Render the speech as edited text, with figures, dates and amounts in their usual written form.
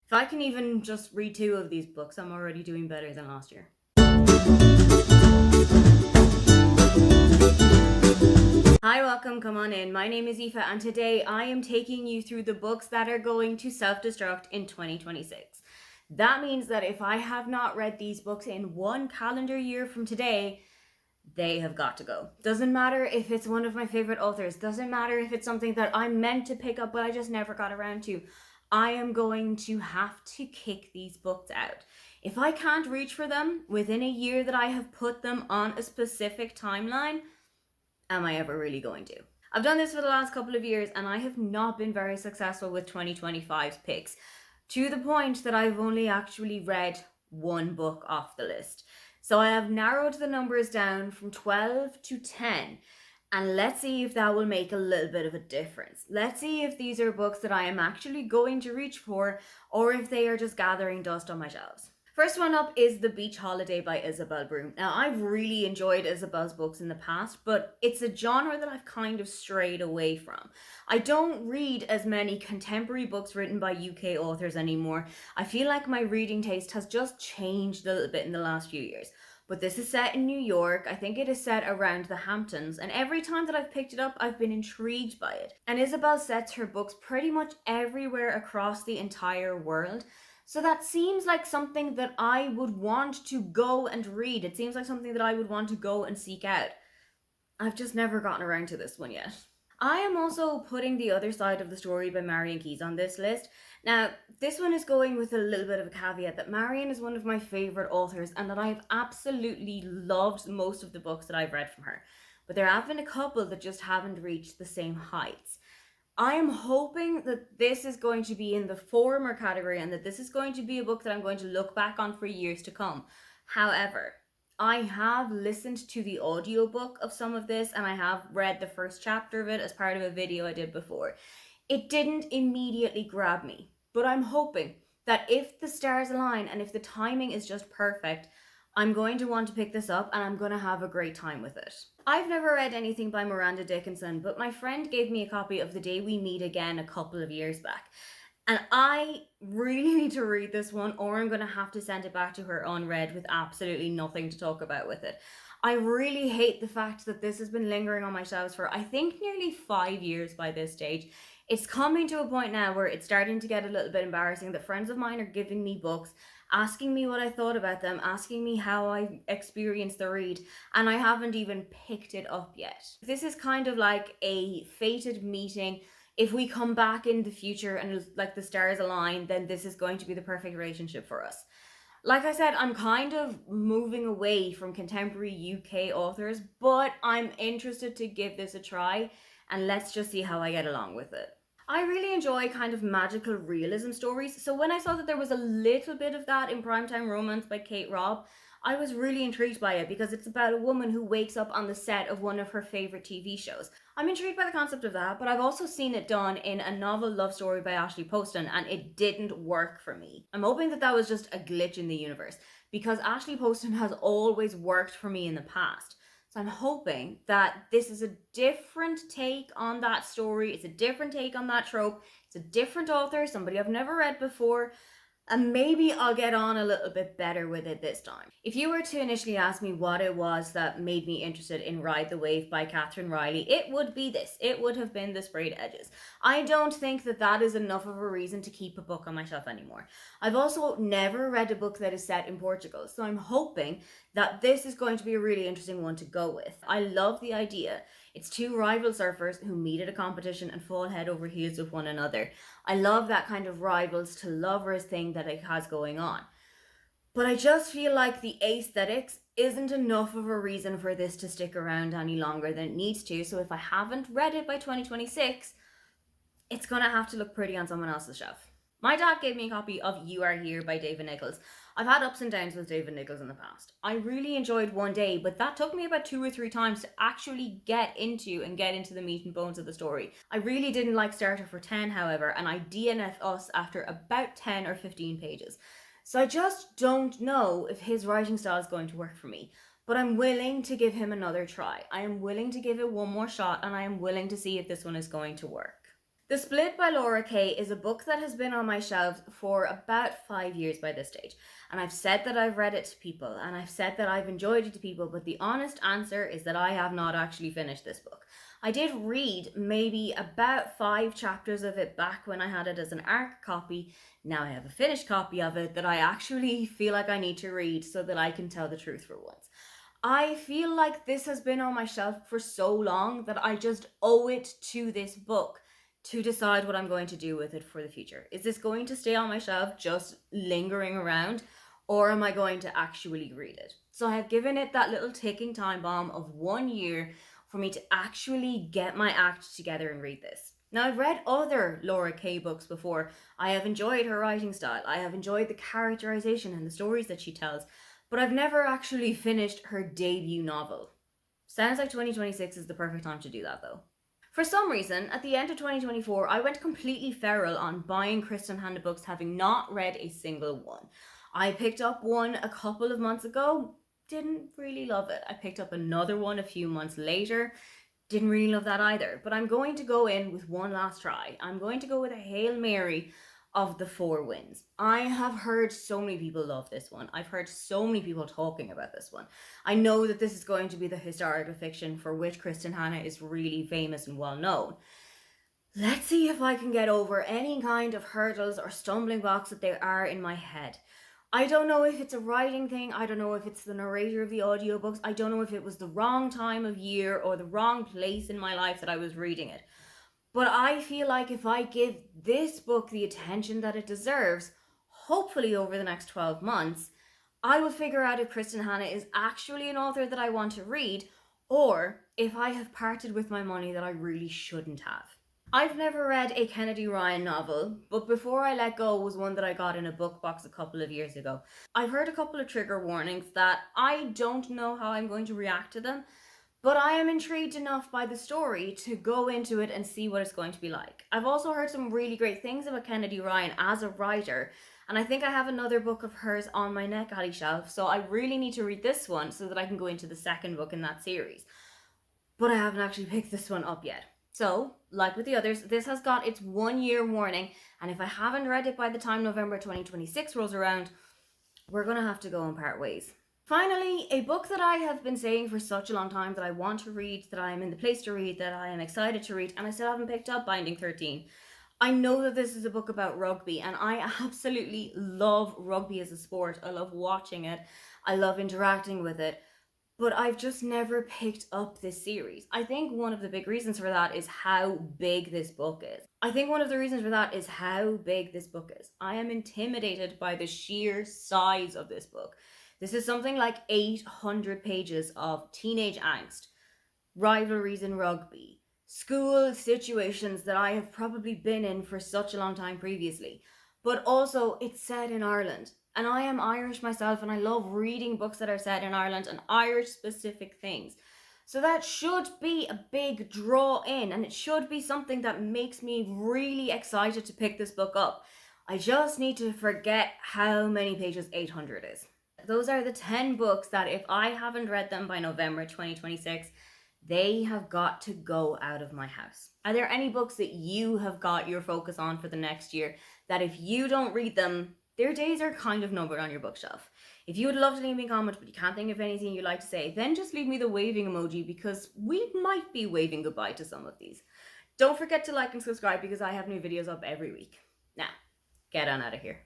If I can even just read 2 of these books, I'm already doing better than last year. Hi, welcome, come on in. My name is Aoife, and today I am taking you through the books that are going to self-destruct in 2026. That means that if I have not read these books in 1 calendar year from today, they have got to go. Doesn't matter if it's one of my favorite authors, doesn't matter if it's something that I'm meant to pick up but I just never got around to. I am going to have to kick these books out. If I can't reach for them within a year that I have put them on a specific timeline, am I ever really going to? I've done this for the last couple of years and I have not been very successful with 2025's picks, to the point that I've only actually read 1 book off the list. So I have narrowed the numbers down from 12 to 10. And let's see if that will make a little bit of a difference. Let's see if these are books that I am actually going to reach for, or if they are just gathering dust on my shelves. First one up is The Beach Holiday by Isabel Broom. Now, I've really enjoyed Isabel's books in the past, but it's a genre that I've kind of strayed away from. I don't read as many contemporary books written by UK authors anymore. I feel like my reading taste has just changed a little bit in the last few years. But this is set in New York. I think it is set around the Hamptons, and every time that I've picked it up, I've been intrigued by it. And Isabel sets her books pretty much everywhere across the entire world. So that seems like something that I would want to go and read. It seems like something that I would want to go and seek out. I've just never gotten around to this one yet. I am also putting The Other Side of the Story by Marian Keyes on this list. Now, this one is going with a little bit of a caveat that Marian is one of my favourite authors and that I have absolutely loved most of the books that I've read from her. But there have been a couple that just haven't reached the same heights. I am hoping that this is going to be in the former category and that this is going to be a book that I'm going to look back on for years to come. However, I have listened to the audiobook of some of this and I have read the first chapter of it as part of a video I did before. It didn't immediately grab me, but I'm hoping that if the stars align and if the timing is just perfect, I'm going to want to pick this up and I'm going to have a great time with it. I've never read anything by Miranda Dickinson, but my friend gave me a copy of The Day We Meet Again a couple of years back. And I really need to read this one, or I'm going to have to send it back to her unread with absolutely nothing to talk about with it. I really hate the fact that this has been lingering on my shelves for, I think, nearly 5 years by this stage. It's coming to a point now where it's starting to get a little bit embarrassing that friends of mine are giving me books, asking me what I thought about them, asking me how I experienced the read, and I haven't even picked it up yet. This is kind of like a fated meeting. If we come back in the future and like the stars align, then this is going to be the perfect relationship for us. Like I said, I'm kind of moving away from contemporary UK authors, but I'm interested to give this a try, and let's just see how I get along with it. I really enjoy kind of magical realism stories, so when I saw that there was a little bit of that in Primetime Romance by Kate Robb, I was really intrigued by it because it's about a woman who wakes up on the set of one of her favourite TV shows. I'm intrigued by the concept of that, but I've also seen it done in a novel love story by Ashley Poston and it didn't work for me. I'm hoping that that was just a glitch in the universe because Ashley Poston has always worked for me in the past. So I'm hoping that this is a different take on that story. It's a different take on that trope. It's a different author, somebody I've never read before. And maybe I'll get on a little bit better with it this time. If you were to initially ask me what it was that made me interested in Ride the Wave by Catherine Riley, it would be this. It would have been The Sprayed Edges. I don't think that that is enough of a reason to keep a book on my shelf anymore. I've also never read a book that is set in Portugal, so I'm hoping that this is going to be a really interesting one to go with. I love the idea. It's 2 rival surfers who meet at a competition and fall head over heels with one another. I love that kind of rivals to lovers thing that it has going on. But I just feel like the aesthetics isn't enough of a reason for this to stick around any longer than it needs to. So if I haven't read it by 2026, it's going to have to look pretty on someone else's shelf. My dad gave me a copy of You Are Here by David Nichols. I've had ups and downs with David Nichols in the past. I really enjoyed One Day, but that took me about 2 or 3 times to actually get into the meat and bones of the story. I really didn't like Starter for 10, however, and I DNF'd Us after about 10 or 15 pages. So I just don't know if his writing style is going to work for me. But I'm willing to give him another try. I am willing to give it one more shot, and I am willing to see if this one is going to work. The Split by Laura Kay is a book that has been on my shelves for about 5 years by this stage. And I've said that I've read it to people and I've said that I've enjoyed it to people, but the honest answer is that I have not actually finished this book. I did read maybe about 5 chapters of it back when I had it as an ARC copy. Now I have a finished copy of it that I actually feel like I need to read so that I can tell the truth for once. I feel like this has been on my shelf for so long that I just owe it to this book to decide what I'm going to do with it for the future. Is this going to stay on my shelf just lingering around, or am I going to actually read it? So I have given it that little ticking time bomb of 1 year for me to actually get my act together and read this. Now, I've read other Laura Kay books before. I have enjoyed her writing style. I have enjoyed the characterization and the stories that she tells, but I've never actually finished her debut novel. Sounds like 2026 is the perfect time to do that, though. For some reason, at the end of 2024, I went completely feral on buying Kristen Hanna books, having not read a single one. I picked up one a couple of months ago, didn't really love it. I picked up another one a few months later, didn't really love that either. But I'm going to go in with one last try. I'm going to go with a Hail Mary of the Four Winds. I have heard so many people love this one. I've heard so many people talking about this one. I know that this is going to be the historical fiction for which Kristen Hanna is really famous and well known. Let's see if I can get over any kind of hurdles or stumbling blocks that there are in my head. I don't know if it's a writing thing. I don't know if it's the narrator of the audiobooks. I don't know if it was the wrong time of year or the wrong place in my life that I was reading it. But I feel like if I give this book the attention that it deserves, hopefully over the next 12 months, I will figure out if Kristen Hanna is actually an author that I want to read, or if I have parted with my money that I really shouldn't have. I've never read a Kennedy Ryan novel, but Before I Let Go was one that I got in a book box a couple of years ago. I've heard a couple of trigger warnings that I don't know how I'm going to react to them, but I am intrigued enough by the story to go into it and see what it's going to be like. I've also heard some really great things about Kennedy Ryan as a writer, and I think I have another book of hers on my NetGalley shelf, so I really need to read this one so that I can go into the second book in that series. But I haven't actually picked this one up yet. So, like with the others, this has got its 1 year warning, and if I haven't read it by the time November 2026 rolls around, we're gonna have to go and part ways. Finally, a book that I have been saying for such a long time that I want to read, that I am in the place to read, that I am excited to read, and I still haven't picked up Binding 13. I know that this is a book about rugby, and I absolutely love rugby as a sport. I love watching it. I love interacting with it. But I've just never picked up this series. I think one of the big reasons for that is how big this book is. I am intimidated by the sheer size of this book. This is something like 800 pages of teenage angst, rivalries in rugby, school situations that I have probably been in for such a long time previously. But also, it's set in Ireland. And I am Irish myself, and I love reading books that are set in Ireland and Irish specific things. So that should be a big draw in, and it should be something that makes me really excited to pick this book up. I just need to forget how many pages 800 is. Those are the 10 books that if I haven't read them by November 2026, they have got to go out of my house. Are there any books that you have got your focus on for the next year that if you don't read them, their days are kind of numbered on your bookshelf? If you would love to leave me a comment but you can't think of anything you'd like to say, then just leave me the waving emoji because we might be waving goodbye to some of these. Don't forget to like and subscribe because I have new videos up every week. Now, get on out of here.